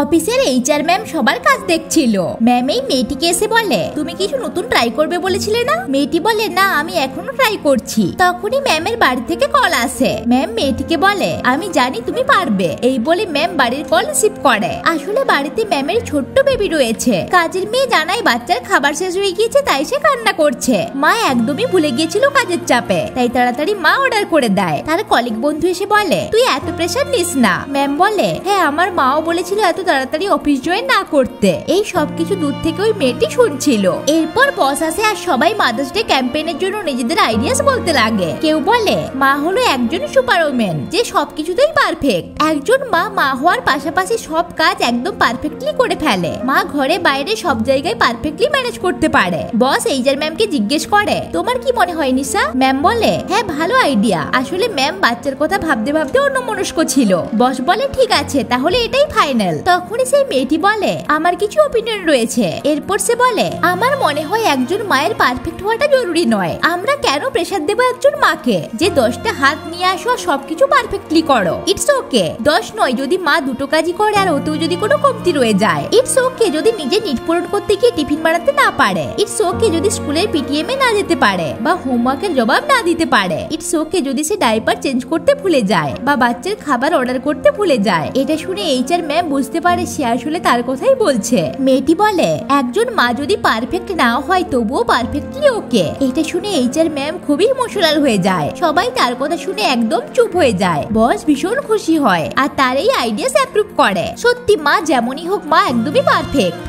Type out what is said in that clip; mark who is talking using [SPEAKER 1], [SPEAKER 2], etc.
[SPEAKER 1] অফিসের HR ma'am সবার কাজ দেখছিল। ম্যাম এই মেয়েটিকে এসে বলে, তুমি কিছু নতুন ট্রাই করবে বলেছিলে না? মেয়েটি বলে, না আমি এখনো ট্রাই করছি। তখনই ম্যামের বাড়ি থেকে কল আসে। ম্যাম মেয়েটিকে বলে, আমি জানি তুমি পারবে। এই বলে ম্যাম বাড়ির কল রিসিভ করে। আসলে বাড়িতে ম্যামের ছোট্ট বেবি রয়েছে। কাজের মেয়ে জানায় বাচ্চার খাবার শেষ হয়ে গিয়েছে, তাই সে কান্না করছে। মা একদমই ভুলে গিয়েছিল কাজের চাপে, তাই তাড়াতাড়ি মা অর্ডার করে দেয়। তার কলিগ বন্ধু এসে বলে, তুই এত প্রেসার নিস না। ম্যাম বলে, হ্যাঁ আমার মাও বলেছিল এত তাড়াতাড়ি অফিস জয়েন না করতে। এই সবকিছু দূর থেকে ওই মেয়েটি শুনছিল। এরপর বস আসে আর সবাই মাদার্স ডে ক্যাম্পেইনের জন্য নিজেদের আইডিয়াস বলতে লাগে। কেউ বলে, মা হলো একজন সুপারওম্যান যে সবকিছুতেই পারফেক্ট। একজন মা হওয়ার পাশাপাশি সব কাজ একদম পারফেক্টলি করে ফেলে। মা ঘরে বাইরে সব জায়গায় পারফেক্টলি ম্যানেজ করতে পারে। বস এইচআর ম্যামকে জিজ্ঞেস করে, তোমার কি মনে হয় নিশা? ম্যাম বলে, হ্যাঁ ভালো আইডিয়া। আসলে ম্যাম বাচ্চার কথা ভাবতে ভাবতে অন্যমনস্ক ছিল। বস বলে, ঠিক আছে তাহলে এটাই ফাইনাল। তখনই সেই মেয়েটি বলে, আমার কিছু অপিনিয়ন রয়েছে। এরপর সে বলে, আমার মনে হয় একজন মায়ের পারফেক্ট হওয়াটা জরুরি নয়। আমরা কেন প্রেসার দেবো একজন মাকে যে 10টা হাত নিয়ে আসো সবকিছু পারফেক্টলি করো? It's okay. 10 নয়, যদি মা দুটো কাজই করে আর ওতেও যদি কোনো কমতি রয়ে যায়। ইটস ওকে যদি নিজে নিট পূরণ করতে গিয়ে টিফিন বানাতে না পারে। ইটস ওকে যদি স্কুলের পিটিএম এ না যেতে পারে বা হোমওয়ার্কের জবাব না দিতে পারে। ইটস ওকে যদি সে ডাইপার চেঞ্জ করতে ভুলে যায় বা বাচ্চার খাবার অর্ডার করতে ভুলে যায়। এটা শুনে এইচআর ম্যাম বুঝতে পারে সে আসলে তার কথাই বলছে। মেয়েটি বলে, একজন মা যদি পারফেক্ট নাও হয় তবুও পারফেক্টলি ওকে। এটা শুনে এইচআর ম্যাম খুবই ইমোশনাল হয়ে যায়। সবাই তার কথা শুনে একদম চুপ হয়ে যায়। বস ভীষণ খুশি হয় আর তার এই আইডিয়াস অ্যাপ্রুভ করে। সত্যি মা যেমনই হোক মা একদমই পারফেক্ট।